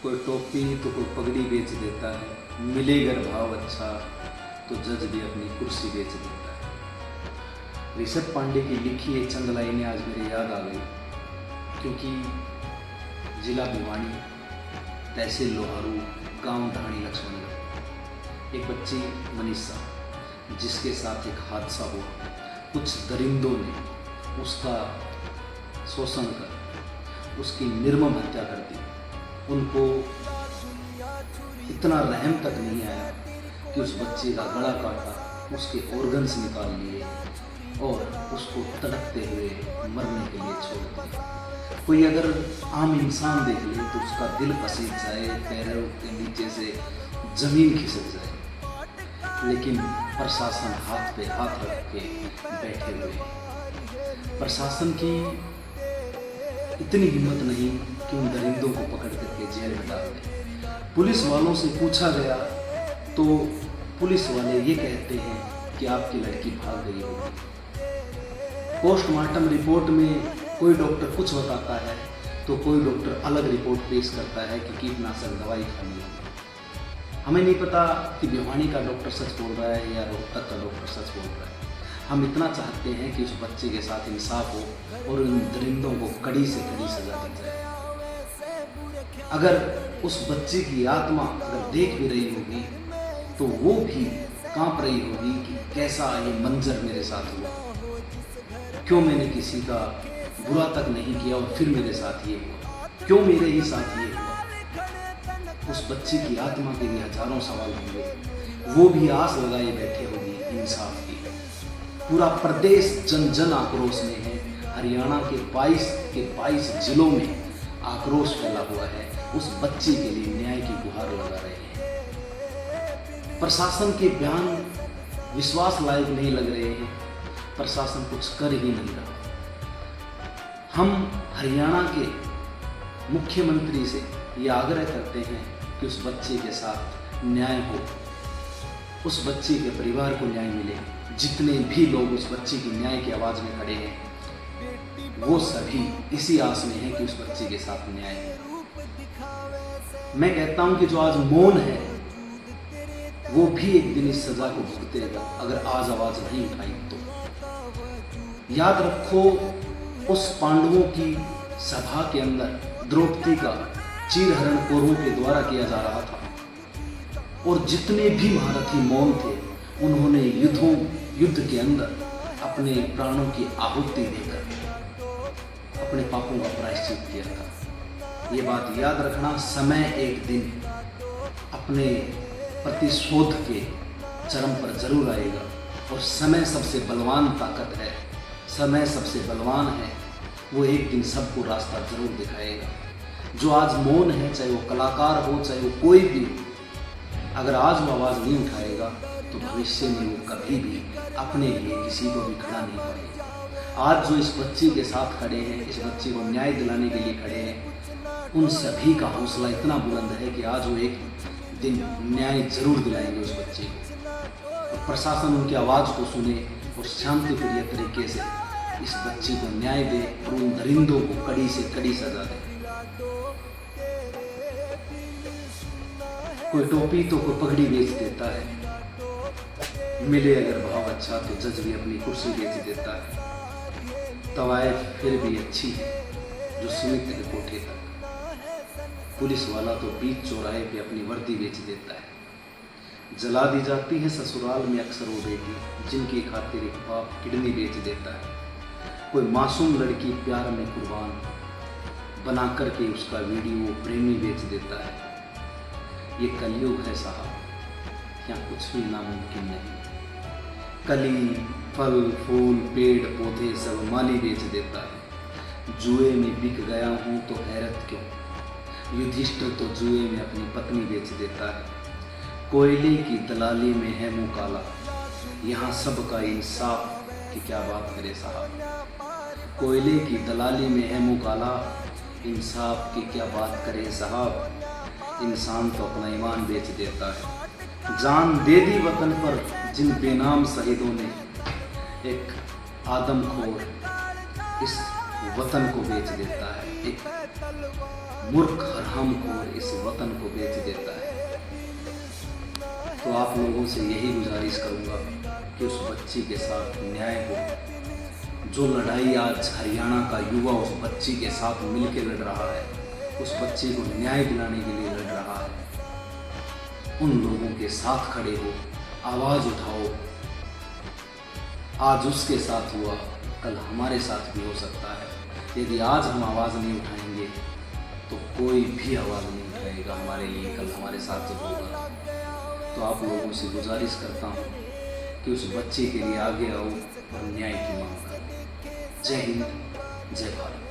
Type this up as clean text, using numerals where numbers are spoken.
कोई टोपी तो कोई पगड़ी बेच देता है, मिले अगर भाव अच्छा तो जज भी अपनी कुर्सी बेच देता है। ऋषभ पांडे की लिखी एक चंद लाइनें आज मेरे याद आ गई, क्योंकि जिला भिवानी, तहसील लोहारू, गांव ढाणी लक्ष्मणगढ़, एक बच्ची मनीषा जिसके साथ एक हादसा हुआ। कुछ दरिंदों ने उसका शोषण कर उसकी निर्मम हत्या कर दी। उनको इतना रहम तक नहीं आया कि उस बच्चे का गला काटा, उसके ऑर्गन्स निकाल लिए और उसको तड़पते हुए मरने के लिए छोड़ दिया। कोई अगर आम इंसान देख ले तो उसका दिल पसीज जाए, पैरों के नीचे से जमीन खिसक जाए, लेकिन प्रशासन हाथ पे हाथ रख के बैठे हुए। प्रशासन की इतनी हिम्मत नहीं कि उन दरिंदों को पकड़ करके जेल में डाल दें। पुलिस वालों से पूछा गया तो पुलिस वाले ये कहते हैं कि आपकी लड़की भाग गई होगी। पोस्टमार्टम रिपोर्ट में कोई डॉक्टर कुछ बताता है तो कोई डॉक्टर अलग रिपोर्ट पेश करता है कि कीटनाशक दवाई खानी है। हमें नहीं पता कि भिवानी का डॉक्टर सच बोल रहा है या रोहतक का डॉक्टर सच बोल रहा है। हम इतना चाहते हैं कि उस बच्चे के साथ इंसाफ हो और उन दरिंदों को कड़ी से कड़ी सजा दी जाए। अगर उस बच्चे की आत्मा अगर देख भी रही होगी तो वो भी कांप रही होगी कि कैसा ये मंजर मेरे साथ हुआ, क्यों मैंने किसी का बुरा तक नहीं किया और फिर मेरे साथ ये हुआ, क्यों मेरे ही साथ ये हुआ। उस बच्चे की आत्मा के लिए हजारों सवाल होंगे, वो भी आस लगाए बैठे होगी इंसाफ की। पूरा प्रदेश जन जन आक्रोश में है। हरियाणा के 22 जिलों में आक्रोश फैला हुआ है। उस बच्चे के लिए न्याय की गुहार लगा रहे हैं। प्रशासन के बयान विश्वास लायक नहीं लग रहे हैं। प्रशासन कुछ कर ही नहीं रहा। हम हरियाणा के मुख्यमंत्री से ये आग्रह करते हैं कि उस बच्चे के साथ न्याय हो, उस बच्चे के परिवार को न्याय मिले। जितने भी लोग उस बच्चे की न्याय की आवाज में खड़े हैं वो सभी इसी आस में हैं कि उस बच्चे के साथ न्याय हो। मैं कहता हूं कि जो आज मौन है वो भी एक दिन इस सजा को भुगतेगा अगर आज आवाज नहीं उठाई तो। याद रखो, उस पांडवों की सभा के अंदर द्रौपदी का चीरहरण कौरवों के द्वारा किया जा रहा था और जितने भी महारथी मौन थे उन्होंने युद्ध के अंदर अपने प्राणों की आहुति देकर अपने पापों का प्रायश्चित किया था। ये बात याद रखना, समय एक दिन अपने प्रतिशोध के चरम पर जरूर आएगा और समय सबसे बलवान ताकत है, समय सबसे बलवान है। वो एक दिन सबको रास्ता जरूर दिखाएगा। जो आज मौन है, चाहे वो कलाकार हो चाहे वो कोई भी, अगर आज वो आवाज़ नहीं उठाएगा तो भविष्य में वो कभी भी अपने लिए किसी को भी खड़ा नहीं करेगा। आज जो इस बच्ची के साथ खड़े हैं, इस बच्ची को न्याय दिलाने के लिए खड़े हैं, उन सभी का हौसला इतना बुलंद है कि आज वो एक दिन न्याय जरूर दिलाएंगे उस बच्चे को। और प्रशासन उनकी आवाज़ को सुने और शांतिप्रिय तरीके से इस बच्ची को न्याय दे और उन दरिंदों को कड़ी से कड़ी सजा दे। कोई टोपी तो कोई पगड़ी बेच देता है, मिले अगर भाव अच्छा तो जज भी अपनी कुर्सी बेच देता है। तवायफ फिर भी अच्छी है जो सुमित के कोठे तक। पुलिस वाला तो बीच चौराहे पे अपनी वर्दी बेच देता है। जला दी जाती है ससुराल में अक्सर वो बेटी जिनकी खातिर एक बाप किडनी बेच देता है। कोई मासूम लड़की प्यार में कुर्बान बना करके उसका वीडियो प्रेमी बेच देता है। ये कलयुग है साहब, यहाँ कुछ भी नामुमकिन नहीं। कली, फल, फूल, पेड़ पौधे सब माली बेच देता है। जुए में बिक गया हूँ तो हैरत क्यों, युधिष्ठिर तो जुए में अपनी पत्नी बेच देता है। कोयले की दलाली में है मुँह काला, यहाँ सबका इंसाफ की क्या बात करे साहब। कोयले की दलाली में है मुँह काला, इंसाफ की क्या बात करे साहब। इंसान तो अपना ईमान बेच देता है। जान दे दी वतन पर जिन बेनाम शहीदों ने, एक आदमखोर इस वतन को बेच देता है। एक मूर्ख हरामखोर इस वतन को बेच देता है। तो आप लोगों से यही गुजारिश करूंगा कि उस बच्ची के साथ न्याय हो। जो लड़ाई आज हरियाणा का युवा उस बच्ची के साथ मिलकर लड़ रहा है, उस बच्ची को न्याय दिलाने के लिए लड़ रहा है, उन लोगों के साथ खड़े हो, आवाज उठाओ। आज उसके साथ हुआ, कल हमारे साथ भी हो सकता है। यदि आज हम आवाज़ नहीं उठाएंगे तो कोई भी आवाज़ नहीं उठाएगा हमारे लिए कल हमारे साथ जब होगा। तो आप लोगों से गुजारिश करता हूँ कि उस बच्चे के लिए आगे आओ और न्याय की मांग करो। जय हिंद, जय भारत।